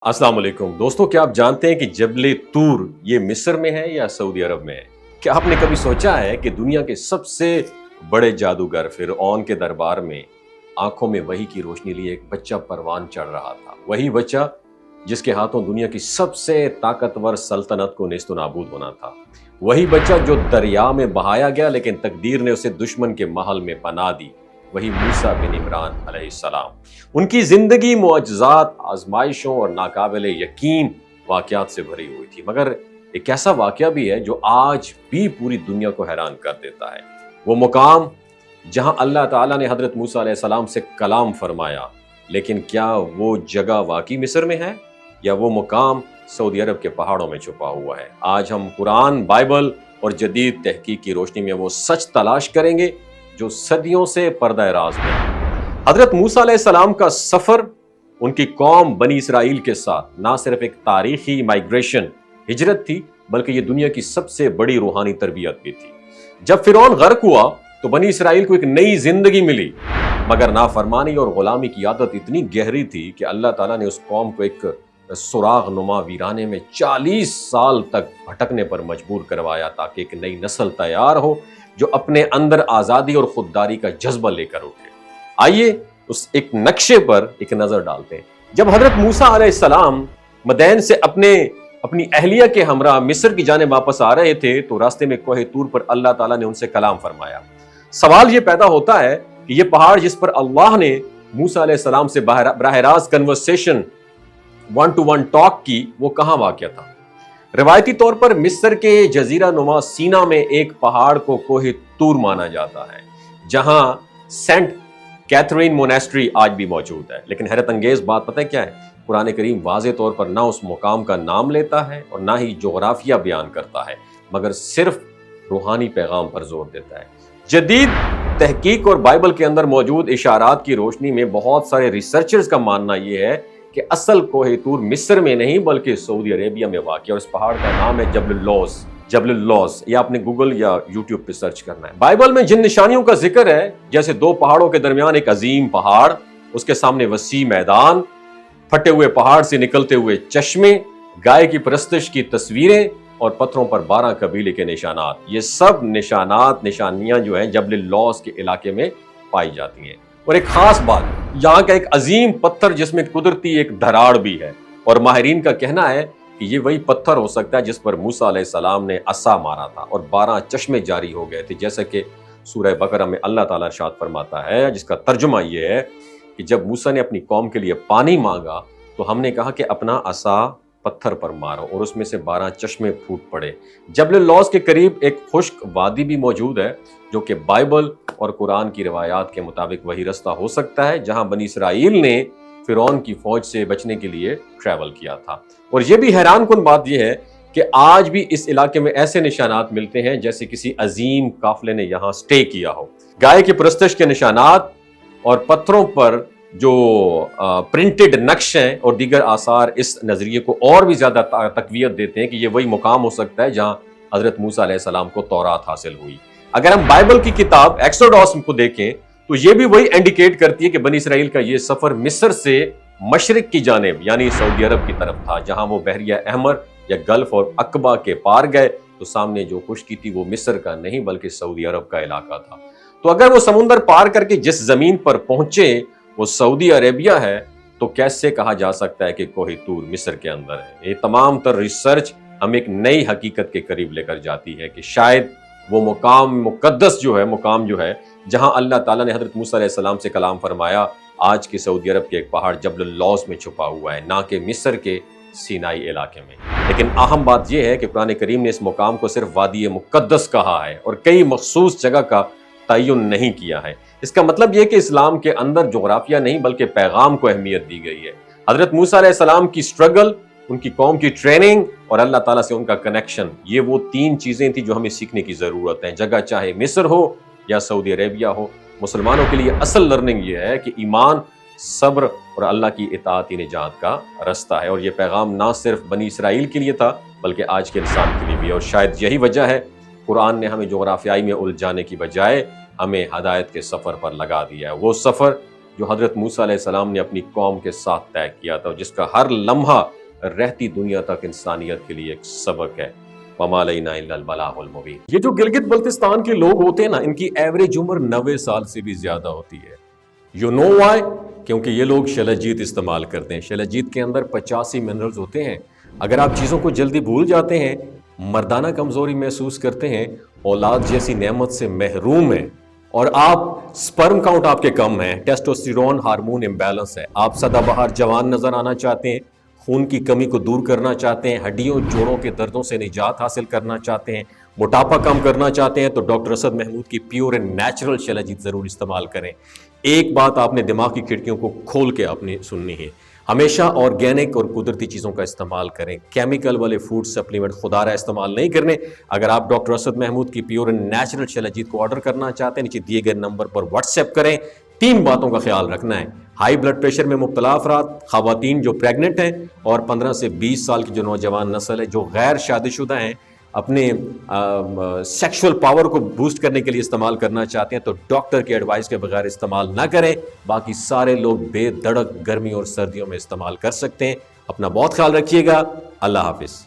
अस्सलाम वालेकुम दोस्तों, क्या आप जानते हैं कि जबल तूर ये मिस्र में है या सऊदी अरब में है? क्या आपने कभी सोचा है कि दुनिया के सबसे बड़े जादूगर फिरऔन के दरबार में आंखों में वही की रोशनी लिए एक बच्चा परवान चढ़ रहा था। वही बच्चा जिसके हाथों दुनिया की सबसे ताकतवर सल्तनत को नेस्तो नाबूद होना था। वही बच्चा जो दरिया में बहाया गया लेकिन तकदीर ने उसे दुश्मन के महल में पनाह दी। वही मूसा बिन इमरान अलैहिस्सलाम। उनकी जिंदगी मुअज्जज़ात, आजमाइशों और नाकाबिल यकीन वाक़यात से भरी हुई थी, मगर एक ऐसा वाक़या भी है जो आज भी पूरी दुनिया को हैरान कर देता है। वो मुकाम जहां अल्लाह ताला ने हजरत मूसा अलैहिस्सलाम से कलाम फरमाया, लेकिन क्या वो जगह वाकई मिस्र में है या वो मुकाम सऊदी अरब के पहाड़ों में छुपा हुआ है? आज हम कुरान, बाइबल और जदीद तहकीक की रोशनी में वो सच तलाश करेंगे जो सदियों से पर्दा राज में है। हजरत मूसा अलैहिस्सलाम का सफर उनकी कौम बनी इसराइल के साथ ना सिर्फ एक तारीखी माइग्रेशन हिजरत थी, बल्कि ये दुनिया की सबसे बड़ी रूहानी तरबियत भी थी। जब फिरौन गर्क हुआ तो बनी इसराइल को एक नई जिंदगी मिली, मगर नाफरमानी और गुलामी की आदत इतनी गहरी थी कि अल्लाह ताला ने उस कौम को एक सुराग नुमा वीराने में 40 साल तक भटकने पर मजबूर करवाया, ताकि एक नई नस्ल तैयार हो जो अपने अंदर आज़ादी और खुददारी का जज्बा लेकर उठे। आइए उस एक नक्शे पर एक नजर डालते हैं। जब हजरत मूसा अलैहिस्सलाम मदैन से अपनी अहलिया के हमरा मिस्र की जाने वापस आ रहे थे तो रास्ते में कोहे तूर पर अल्लाह ताला ने उनसे कलाम फरमाया। सवाल ये पैदा होता है कि ये पहाड़ जिस पर अल्लाह ने मूसा अलैहिस्सलाम से बराह रास्त कन्वर्सेशन, 1-to-1 टॉक की, वो कहाँ वाक़या था? रिवायती तौर पर मिस्र के जजीरा नुमा सीना में एक पहाड़ को कोहे तूर माना जाता है, जहां सेंट कैथरीन मोनेस्ट्री आज भी मौजूद है। लेकिन हैरत अंगेज बात पता है क्या है? कुरान करीम वाज़े तौर पर ना उस मुकाम का नाम लेता है और ना ही जोग्राफिया बयान करता है, मगर सिर्फ रूहानी पैगाम पर जोर देता है। जदीद तहकीक और बाइबल के अंदर मौजूद इशारात की रोशनी में बहुत सारे रिसर्चर्स का मानना यह है कि असल कोहे तूर मिस्र में नहीं बल्कि सऊदी अरेबिया में वाक़, और इस पहाड़ का नाम है जबल लौस। ये आपने गूगल या यूट्यूब पे सर्च करना है। बाइबल में जिन निशानियों का जिक्र है, जैसे दो पहाड़ों के दरमियान एक अजीम पहाड़, उसके सामने वसी मैदान, फटे हुए पहाड़ से निकलते हुए चश्मे, गाय की परस्तिश की तस्वीरें और पत्थरों पर 12 कबीले के निशानात, ये सब निशानियां जो हैं जबल लौस के इलाके में पाई जाती हैं। और एक खास बात, यहाँ का एक अजीम पत्थर जिसमें कुदरती एक धराड़ भी है, और माहिरीन का कहना है कि ये वही पत्थर हो सकता है जिस पर मूसा अलैहिस्सलाम ने असा मारा था और 12 चश्मे जारी हो गए थे, जैसे कि सूरह बकरा में अल्लाह ताला इरशाद फरमाता है, जिसका तर्जुमा ये है कि जब मूसा ने अपनी कौम के लिए पानी मांगा तो हमने कहा कि अपना असा पत्थर पर मारो, और उसमें से 12 चश्मे फूट पड़े। जबल लौस के करीब एक खुश्क वादी भी मौजूद है, जो कि बाइबल और कुरान की रिवायात के मुताबिक वही रास्ता हो सकता है जहां बनी इसराइल ने फिरौन की फौज से बचने के लिए ट्रैवल किया था। और यह भी हैरान कुन बात यह है कि आज भी इस इलाके में ऐसे निशानात मिलते हैं जैसे किसी अजीम काफिले ने यहाँ स्टे किया हो। गाय की परस्तिश के निशानात और पत्थरों पर जो प्रिंटेड नक्शे और दीगर आसार इस नजरिए को और भी ज्यादा तकवीयत देते हैं कि ये वही मुकाम हो सकता है जहां हजरत मूसा अलैहिस्सलाम को तौरात हासिल हुई। अगर हम बाइबल की किताब एक्सोडस को देखें तो ये भी वही इंडिकेट करती है कि बनी इसराइल का ये सफर मिस्र से मशरिक की जानिब यानी सऊदी अरब की तरफ था, जहां वो बहरिया अहमर या गल्फ और अकबा के पार गए तो सामने जो खुश्की थी वो मिस्र का नहीं बल्कि सऊदी अरब का इलाका था। तो अगर वो समुंदर पार करके जिस जमीन पर पहुंचे वो सऊदी अरेबिया है, तो कैसे कहा जा सकता है कि कोहे तूर मिस्र के अंदर है? ये तमाम तर रिसर्च हमें एक नई हकीकत के करीब लेकर जाती है कि शायद वो मुकाम जो है जहां अल्लाह ताला ने हजरत मूसा अलैहिस्सलाम से कलाम फरमाया, आज के सऊदी अरब के एक पहाड़ जबल लौस में छुपा हुआ है, ना कि मिस्र के सीनाई इलाके में। लेकिन अहम बात यह है कि कुरान करीम ने इस मुकाम को सिर्फ वादी मुक़द्दस कहा है और कई मखसूस जगह का तयन नहीं किया है। इसका मतलब यह कि इस्लाम के अंदर जोग्राफिया नहीं बल्कि पैगाम को अहमियत दी गई है। हजरत मूसा अलैहिस्सलाम की स्ट्रगल, उनकी कौम की ट्रेनिंग और अल्लाह ताला से उनका कनेक्शन, ये वो 3 चीजें थी जो हमें सीखने की जरूरत है। जगह चाहे मिस्र हो या सऊदी अरेबिया हो, मुसलमानों के लिए असल लर्निंग ये है कि ईमान, सब्र और अल्लाह की इताअत ही निजात का रास्ता है। और ये पैगाम ना सिर्फ बनी इसराइल के लिए था बल्कि आज के इंसान के लिए भी। और शायद यही वजह है कुरान ने हमें जोग्राफियाई में उलझाने की बजाय हमें हदायत के सफर पर लगा दिया है। वो सफर جو حضرت موسیٰ علیہ السلام نے اپنی قوم کے ساتھ طے کیا تھا، جس کا ہر لمحہ رہتی دنیا تک انسانیت کے لیے ایک سبق ہے۔ وَمَا عَلَيْنَا إِلَّا الْبَلَاغُ الْمُبِينُ۔ یہ جو گلگت بلتستان کے لوگ ہوتے ہیں نا، ان کی ایوریج عمر 90 سال سے بھی زیادہ ہوتی ہے۔ You know why? کیونکہ یہ لوگ شلجیت استعمال کرتے ہیں۔ شلجیت کے اندر 85 منرلز ہوتے ہیں۔ اگر آپ چیزوں کو جلدی بھول جاتے ہیں، مردانہ کمزوری محسوس کرتے ہیں، اولاد جیسی نعمت سے محروم ہیں، اور آپ سپرم کاؤنٹ آپ کے کم ہیں، ٹیسٹوسٹیرون ہارمون امبیلنس ہے، آپ سدا بہار جوان نظر آنا چاہتے ہیں، خون کی کمی کو دور کرنا چاہتے ہیں، ہڈیوں جوڑوں کے دردوں سے نجات حاصل کرنا چاہتے ہیں، موٹاپا کم کرنا چاہتے ہیں، تو ڈاکٹر اسد محمود کی پیور اینڈ نیچرل شلجیت ضرور استعمال کریں۔ ایک بات آپ نے دماغ کی کھڑکیوں کو کھول کے اپنی سننی ہے، ہمیشہ آرگینک اور قدرتی چیزوں کا استعمال کریں، کیمیکل والے فوڈ سپلیمنٹ خدا رہا استعمال نہیں کرنے۔ اگر آپ ڈاکٹر اسد محمود کی پیور اینڈ نیچرل شلجیت کو آرڈر کرنا چاہتے ہیں، نیچے دیے گئے نمبر پر واٹس ایپ کریں۔ 3 باتوں کا خیال رکھنا ہے: ہائی بلڈ پریشر میں مبتلا افراد، خواتین جو پریگننٹ ہیں، اور 15 سے 20 سال کی جو نوجوان نسل ہے جو غیر شادی شدہ ہیں، اپنے سیکشول پاور کو بوسٹ کرنے کے لیے استعمال کرنا چاہتے ہیں، تو ڈاکٹر کی ایڈوائس کے بغیر استعمال نہ کریں۔ باقی سارے لوگ بے دھڑک گرمی اور سردیوں میں استعمال کر سکتے ہیں۔ اپنا بہت خیال رکھیے گا۔ اللہ حافظ۔